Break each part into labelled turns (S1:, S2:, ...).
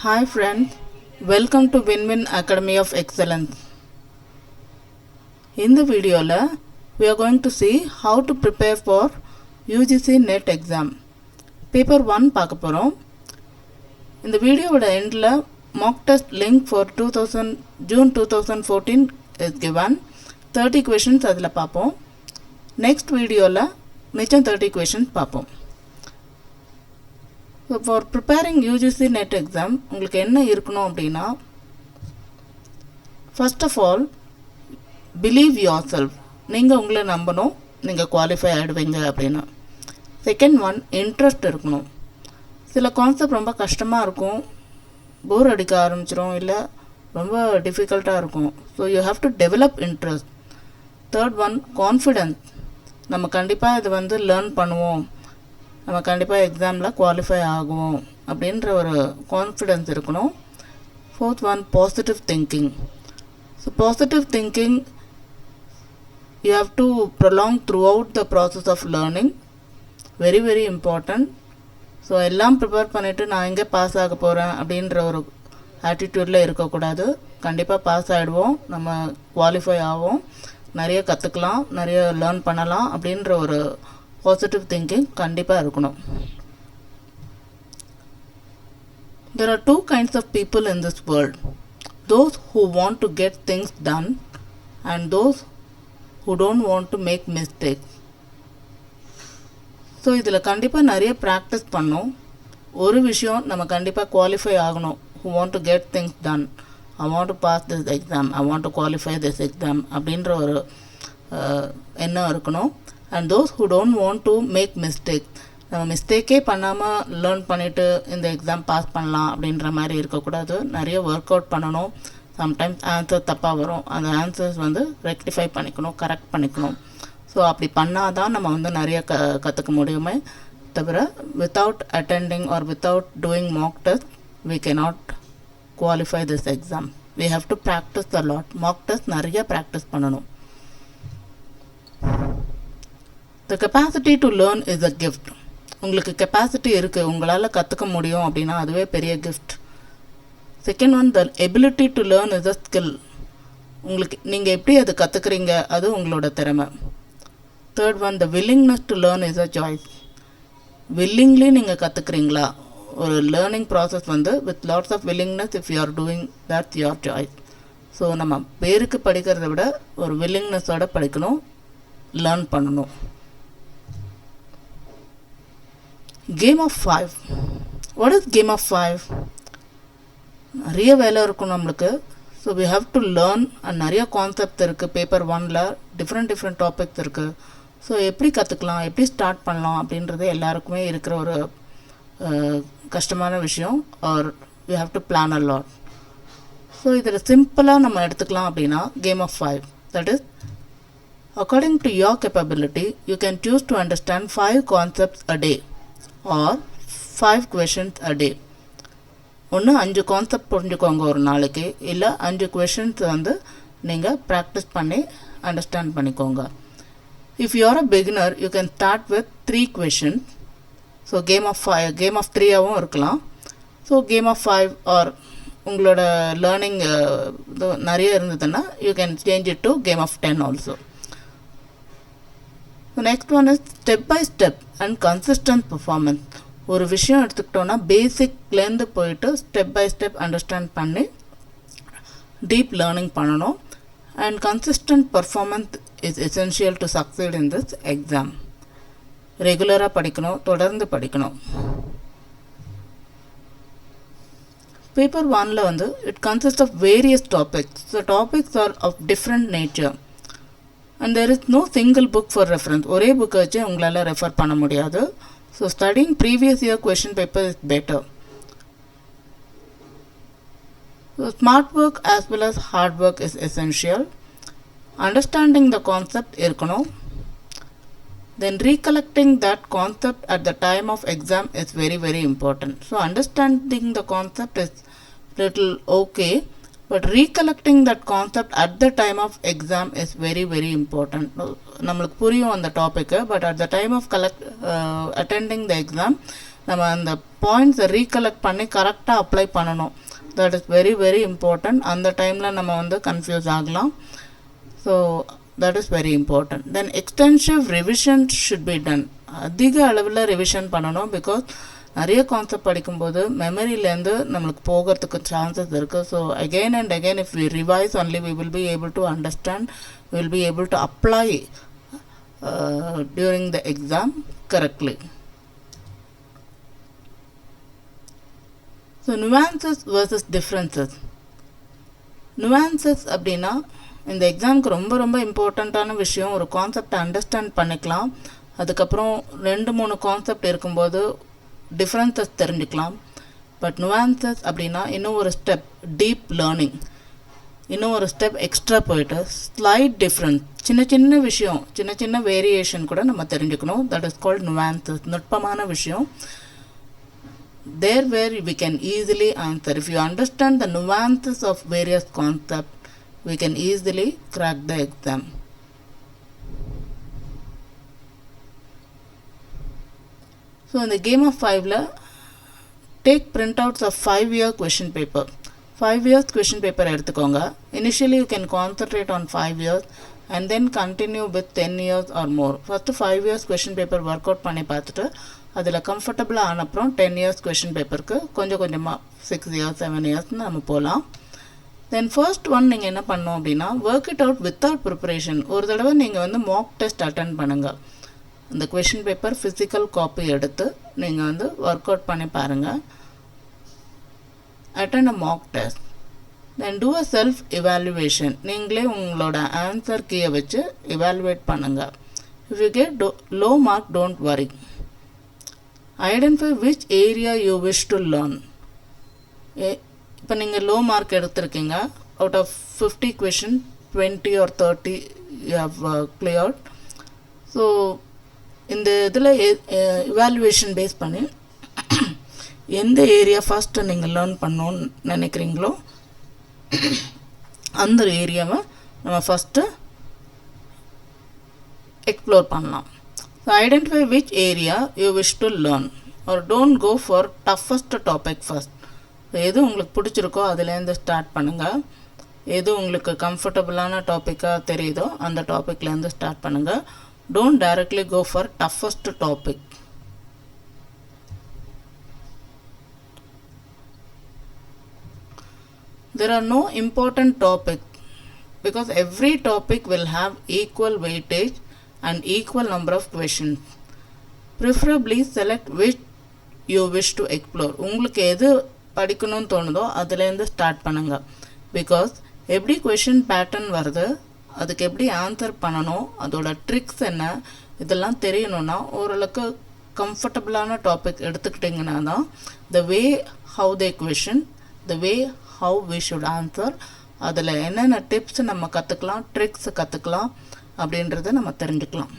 S1: Hi friends, welcome to Win-Win Academy of Excellence. In the video, we are going to see how to prepare for UGC NET exam. Paper 1 பார்க்க போறோம். இந்த வீடியோவோட எண்ட்ல mock test link for June 2014 is given. 30 questions அதில பார்ப்போம். Next வீடியோல மிச்சம் 30 questions பார்ப்போம். So for preparing UGC NET exam உங்களுக்கு என்ன இருக்கணும் அப்படின்னா, first of all believe yourself. நீங்கள் உங்களை நம்பணும், நீங்கள் குவாலிஃபை ஆகிடுவீங்க அப்படின்னா. செகண்ட் ஒன், இன்ட்ரெஸ்ட் இருக்கணும். சில கான்செப்ட் ரொம்ப கஷ்டமாக இருக்கும், போர் அடிக்க ஆரம்பிச்சிடும், இல்லை ரொம்ப டிஃபிகல்ட்டாக இருக்கும். So you have to develop interest. Third one, confidence. நம்ம கண்டிப்பாக இது லேர்ன் பண்ணுவோம், நம்ம கண்டிப்பாக எக்ஸாமில் குவாலிஃபை ஆகுவோம் அப்படின்ற ஒரு கான்ஃபிடென்ஸ் இருக்கணும். Fourth one, positive thinking. So positive thinking you have to prolong throughout the process of learning. Very very important. So எல்லாம் ப்ரிப்பேர் பண்ணிவிட்டு நான் எங்கே பாஸ் ஆக போகிறேன் அப்படின்ற ஒரு ஆட்டிடியூடில் இருக்கக்கூடாது. கண்டிப்பாக பாஸ் ஆகிடுவோம், நம்ம குவாலிஃபை ஆகும், நிறைய கற்றுக்கலாம், நிறைய லேர்ன் பண்ணலாம் அப்படின்ற ஒரு பாசிட்டிவ் திங்கிங் கண்டிப்பாக இருக்கணும். There are two kinds of people in this world. Those who want to get things done and those who don't want to make mistakes. So இதில் கண்டிப்பாக நிறைய ப்ராக்டிஸ் பண்ணோம். ஒரு விஷயம் நம்ம கண்டிப்பாக குவாலிஃபை ஆகணும். who want to get things done, I want to pass this exam, I want to qualify this exam அப்படின்ற ஒரு எண்ணம் இருக்கணும். and those who don't want to make mistakes, நம்ம மிஸ்டேக்கே பண்ணாமல் லேர்ன் பண்ணிவிட்டு இந்த எக்ஸாம் பாஸ் பண்ணலாம் அப்படின்ற மாதிரி இருக்கக்கூடாது. நிறைய ஒர்க் அவுட் பண்ணணும். சம்டைம்ஸ் ஆன்சர் தப்பாக வரும், அந்த ஆன்சர்ஸ் ரெக்டிஃபை பண்ணிக்கணும், கரெக்ட் பண்ணிக்கணும். ஸோ அப்படி பண்ணால் தான் நம்ம நிறைய கற்றுக்க முடியுமே தவிர without attending or without doing mock test we cannot qualify this exam. We have to practice a lot. Mock test நிறைய ப்ராக்டிஸ் பண்ணணும். The capacity to learn is a gift. உங்களுக்கு கெப்பாசிட்டி இருக்குது, உங்களால் கற்றுக்க முடியும் அப்படின்னா அதுவே பெரிய gift. Second one, the ability to learn is a skill. உங்களுக்கு நீங்கள் எப்படி அது கற்றுக்குறீங்க, அது உங்களோட திறமை. Third one, the willingness to learn is a choice. Willingly நீங்கள் கற்றுக்குறீங்களா, ஒரு learning process with lots of willingness, if you are doing that's your choice. So நம்ம பேருக்கு படிக்கிறத விட ஒரு வில்லிங்னஸோட படிக்கணும், லேர்ன் பண்ணணும். Game of 5. What is game of 5? நிறைய வேலை இருக்கும் நம்மளுக்கு. So we have to learn. And நிறைய கான்செப்ட் இருக்குது. பேப்பர் 1ல் டிஃப்ரெண்ட் டாபிக்ஸ் இருக்குது. ஸோ எப்படி கற்றுக்கலாம், எப்படி ஸ்டார்ட் பண்ணலாம் அப்படின்றது எல்லாருக்குமே இருக்கிற ஒரு கஷ்டமான விஷயம். Or we have to plan a lot. So இதில் சிம்பிளாக நம்ம எடுத்துக்கலாம் அப்படின்னா game of 5, that is according to your capability you can choose to understand 5 concepts a day or 5 questions a day. ஒன்று 5 கான்செப்ட் புரிஞ்சுக்கோங்க ஒரு நாளைக்கு, இல்லை 5 கொஷின்ஸ் நீங்கள் ப்ராக்டிஸ் பண்ணி அண்டர்ஸ்டாண்ட் பண்ணிக்கோங்க. If you are a beginner you can start with 3 questions. So game of 5, game of 3ஆகவும் இருக்கலாம். ஸோ கேம் ஆஃப் 5 ஆர் உங்களோட லேர்னிங் நிறைய இருந்ததுன்னா you can change it to game of 10 also. Next one is step by step and consistent performance. ஒரு விஷயம் எடுத்துக்கிட்டோன்னா பேசிக்லேருந்து போயிட்டு ஸ்டெப் பை ஸ்டெப் அண்டர்ஸ்டாண்ட் பண்ணி டீப் லேர்னிங் பண்ணணும். And consistent performance is essential to succeed in this exam. ரெகுலராக படிக்கணும், தொடர்ந்து படிக்கணும். பேப்பர் 1ல் it consist of various topics. So topics are of different nature. and there is no single book for reference. ஒரே புக்கை வச்சு உங்களால் ரெஃபர் பண்ண முடியாது. So studying previous year question paper is better. So smart work as well as hard work is essential. Understanding the concept இருக்கணும். Then recollecting that concept at the time of exam is very very important. So understanding the concept is little okay, but recollecting that concept at the time of exam is very very important. நம்மளுக்கு புரியும் அந்த டாபிக்கு, but at the time of attending the exam நம்ம அந்த பாயிண்ட்ஸை recollect பண்ணி கரெக்டாக apply பண்ணணும். That is very very important. அந்த டைமில் நம்ம வந்து கன்ஃபியூஸ் ஆகலாம். So that is very important. Then extensive revision should be done. அதிக அளவில் ரிவிஷன் பண்ணணும். பிகாஸ் நிறைய கான்செப்ட் படிக்கும்போது மெமரியிலேருந்து நம்மளுக்கு போகிறதுக்கு சான்சஸ் இருக்குது. So again and again if we revise only we will be able to understand, we will be able to apply during the exam correctly. So nuances versus differences. nuances அப்படின்னா இந்த எக்ஸாமுக்கு ரொம்ப ரொம்ப இம்பார்ட்டண்ட்டான விஷயம். ஒரு கான்செப்டை அண்டர்ஸ்டாண்ட் பண்ணிக்கலாம், அதுக்கப்புறம் 2-3 கான்செப்ட் இருக்கும்போது டிஃப்ரென்சஸ் தெரிஞ்சுக்கலாம். பட் nuances அப்படின்னா இன்னும் ஒரு ஸ்டெப் டீப் லேர்னிங், இன்னும் ஒரு ஸ்டெப் எக்ஸ்ட்ரா போயிட்டு ஸ்லைட் டிஃப்ரென்ஸ், சின்ன சின்ன விஷயம், சின்ன சின்ன வேரியேஷன் கூட நம்ம தெரிஞ்சுக்கணும். தட் இஸ் கால்ட் nuances, நுட்பமான விஷயம். There where we can easily answer. If you understand the nuances of various concepts, we can easily crack the exam. So in the game of 5 la take printouts of 5-year question paper. 5 years question paper எடுத்துக்கோங்க. Initially you can concentrate on 5 years and then continue with 10 years or more. First 5 years question paper work out பண்ணி பார்த்துட்டு அதில் கம்ஃபர்டபுளாக ஆனப்புறம் 10 years question paperக்கு கொஞ்சம் கொஞ்சமாக 6 years 7 years நம்ம போகலாம். தென் first one நீங்கள் என்ன பண்ணணும் அப்படின்னா work it out without preparation. ஒரு தடவை நீங்கள் வந்து மாக் டெஸ்ட் அட்டன் பண்ணுங்கள். இந்த கொஷின் பேப்பர் ஃபிசிக்கல் காப்பி எடுத்து நீங்கள் வந்து ஒர்க் அவுட் பண்ணி பாருங்கள். attend a mock test. Then do a self evaluation. நீங்களே உங்களோட ஆன்சர் கீயை வச்சு evaluate பண்ணுங்க. If you get low mark, don't worry. Identify which area you wish to learn. இப்போ நீங்கள் லோ மார்க் எடுத்திருக்கீங்க. Out of 50 question 20 or 30 you have cleared. So இந்த இதில் evaluation பேஸ் பண்ணி எந்த ஏரியா ஃபஸ்ட்டு நீங்கள் லேர்ன் பண்ணணுன்னு நினைக்கிறீங்களோ அந்த ஏரியாவை நம்ம ஃபஸ்ட்டு எக்ஸ்ப்ளோர் பண்ணலாம். So identify which area you wish to learn or don't go for toughest topic first. எது உங்களுக்கு பிடிச்சிருக்கோ அதுலேருந்து ஸ்டார்ட் பண்ணுங்கள். எது உங்களுக்கு கம்ஃபர்டபுளான டாப்பிக்காக தெரியுதோ அந்த டாப்பிக்லேருந்து ஸ்டார்ட் பண்ணுங்கள். Don't directly go for toughest topic. There are no important topics because every topic will have equal weightage and equal number of questions. Preferably select which you wish to explore. உங்களுக்கு எது படிக்கணும்னு தோணுதோ அதுலேருந்து start பண்ணுங்க. Because எப்படி question pattern வருது, அதுக்கு எப்படி ஆன்சர் பண்ணணும், அதோட ட்ரிக்ஸ் என்ன, இதெல்லாம் தெரியணும்னா ஓரளவுக்கு கம்ஃபர்டபுளான டாபிக் எடுத்துக்கிட்டிங்கன்னா தான் the way how they question, the way how we should answer, அதில் என்னென்ன டிப்ஸ் நம்ம கற்றுக்கலாம், ட்ரிக்ஸ் கற்றுக்கலாம் அப்படின்றத நம்ம தெரிஞ்சுக்கலாம்.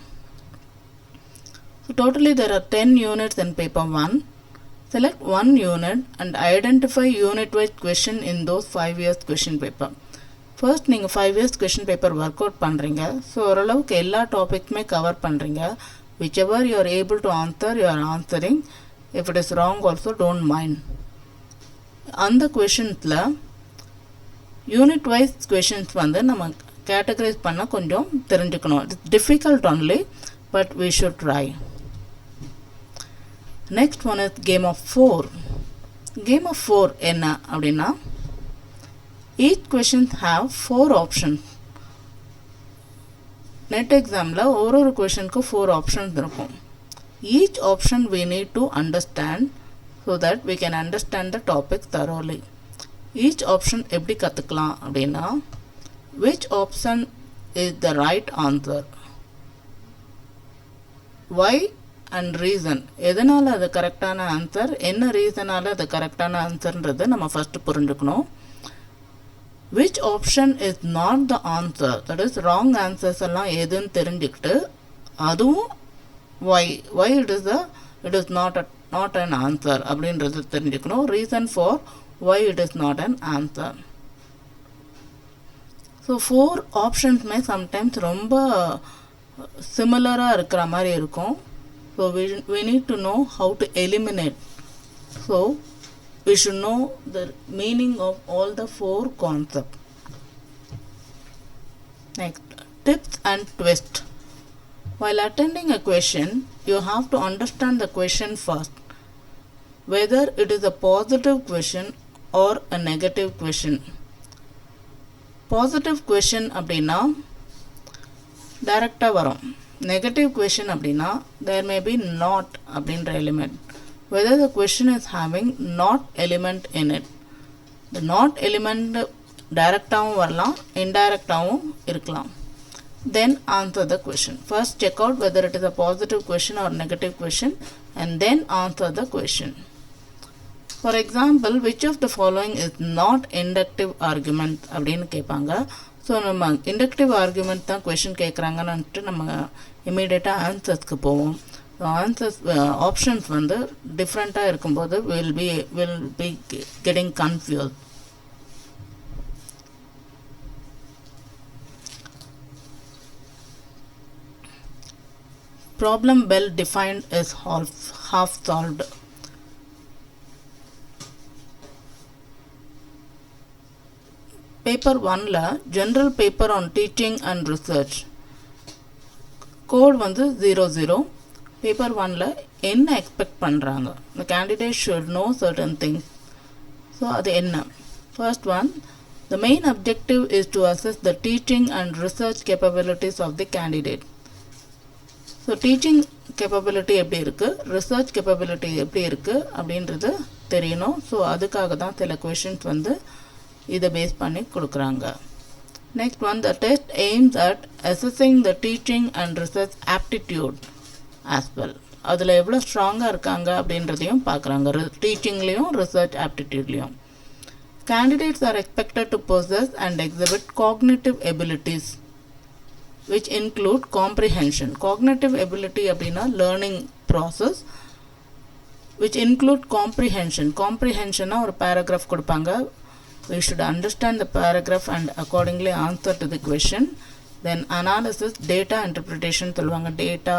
S1: So totally there are 10 units in paper 1. Select one unit and identify unit-wise question in those 5 years question paper. First நீங்கள் 5 years question paper work out பண்ணுறீங்க. ஸோ ஓரளவுக்கு எல்லா டாபிக்ஸுமே கவர் பண்ணுறீங்க. whichever you are able to answer, you are answering. If it is wrong also don't mind. அந்த கொஷின்ஸில் unit wise questions வந்து நம்ம categorise பண்ண கொஞ்சம் தெரிஞ்சுக்கணும். It's difficult only but we should try. Next one is game of 4. Game of 4 என்ன அப்படின்னா each questions have 4 options. NET எக்ஸாமில் ஒரு கொஷினுக்கு 4 ஆப்ஷன்ஸ் இருக்கும். Each option we need to understand so that we can understand the topic thoroughly. Each option எப்படி கற்றுக்கலாம் அப்படின்னா which option is the right answer, why and reason. எதனால் அது கரெக்டான ஆன்சர், என்ன ரீசனால் அது கரெக்டான ஆன்சர்ன்றது நம்ம ஃபஸ்ட்டு புரிஞ்சுக்கணும். which option is not the answer, that is wrong answers எல்லாம் எதுன்னு தெரிஞ்சுக்கிட்டு அதுவும் why it is not an answer அப்படின்றது தெரிஞ்சுக்கணும். reason for why it is not an answer. So 4 ஆப்ஷன்ஸுமே சம்டைம்ஸ் ரொம்ப சிமிலராக இருக்கிற மாதிரி இருக்கும். So we need to know how to eliminate. So we should know the meaning of all the 4 concepts. Next, tips and twist. While attending a question, you have to understand the question first, whether it is a positive question or a negative question. Positive question அப்படின்னா டைரக்டாக வரும். Negative question அப்படின்னா there may be not அப்படின்ற element. Whether the question is having not element in it. The not element டைரக்டாகவும் வரலாம், இன்டைரக்டாகவும் இருக்கலாம். Then answer the question. First check out whether it is a positive question or negative question and then answer the question. For example, which of the following is not inductive argument அப்படின்னு கேட்பாங்க. So நம்ம inductive argument தான் question கேட்குறாங்கன்னுட்டு நம்ம இமீடியட்டாக ஆன்சர்ஸ்க்கு போவோம். Answers options வந்து டிஃப்ரெண்ட்டாக இருக்கும்போது will be getting confuse. Problem well defined is half solved. Paper 1ல general paper on teaching and research. Code வந்து 00. Paper 1ல என்ன எக்ஸ்பெக்ட் பண்ணுறாங்க? The candidate should know certain things. So அது என்ன? First one, the main objective is to assess the teaching and research capabilities of the candidate. So teaching capability எப்படி இருக்குது, research capability எப்படி இருக்குது அப்படின்றது தெரியணும். ஸோ அதுக்காக தான் சில கொஷின்ஸ் வந்து இதை பேஸ் பண்ணி கொடுக்குறாங்க. Next one, the test AIIMS at assessing the teaching and research aptitude as well. அதில் எவ்வளோ ஸ்ட்ராங்காக இருக்காங்க அப்படின்றதையும் பார்க்குறாங்க, டீச்சிங்லேயும் research ஆப்டிடியூட்லேயும். Candidates are expected to possess and exhibit cognitive abilities which include comprehension. Cognitive ability அப்படின்னா learning process which include comprehension. Comprehension ஒரு paragraph கொடுப்பாங்க. We should understand the paragraph and accordingly answer to the question. Then analysis, data interpretation சொல்லுவாங்க. Data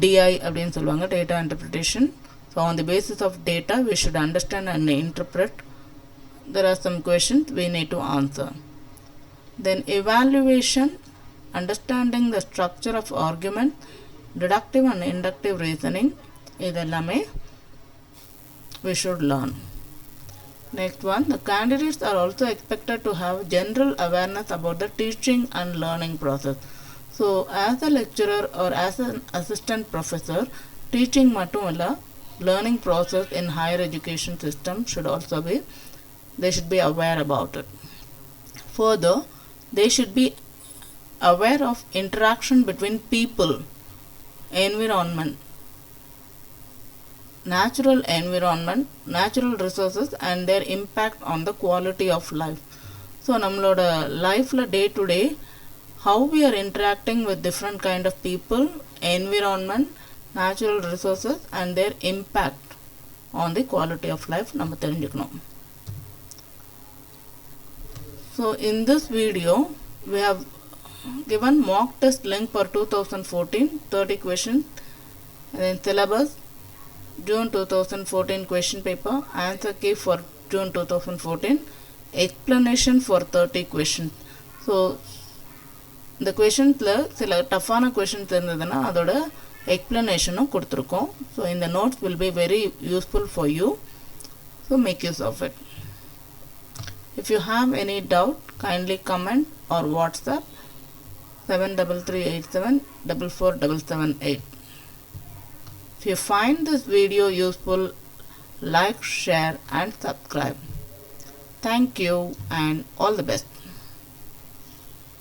S1: DI அப்படின்னு சொல்லுவாங்க, data interpretation. So on the basis of data we should understand and interpret. There are some questions we need to answer. Then evaluation, understanding the structure of argument, deductive and inductive reasoning, இதெல்லாமே we should learn. Next one, the candidates are also expected to have general awareness about the teaching and learning process. So as a lecturer or as an assistant professor, teaching மட்டும் இல்ல, learning process in higher education system should also be, they should be aware about it. Further, they should be aware of interaction between people, environment, natural environment, natural resources and their impact on the quality of life. So நம்மளோட லைஃப்பில் day to day how we are interacting with different kind of people, environment, natural resources and their impact on the quality of life நம்ம தெரிஞ்சுக்கணும். So in this video we have given mock test link for 2014, 30 questions, and then syllabus, June 2014 question paper, answer key for June 2014, explanation for 30 questions. So இந்த கொஷின்ஸில் சில டஃப்பான questions இருந்ததுன்னா அதோட எக்ஸ்ப்ளனேஷனும் கொடுத்துருக்கோம். So இந்த notes will be very useful for you. So make use of it. If you have any doubt, kindly comment or WhatsApp 73387447778. If you find this video useful, like, share and subscribe. Thank you and all the best.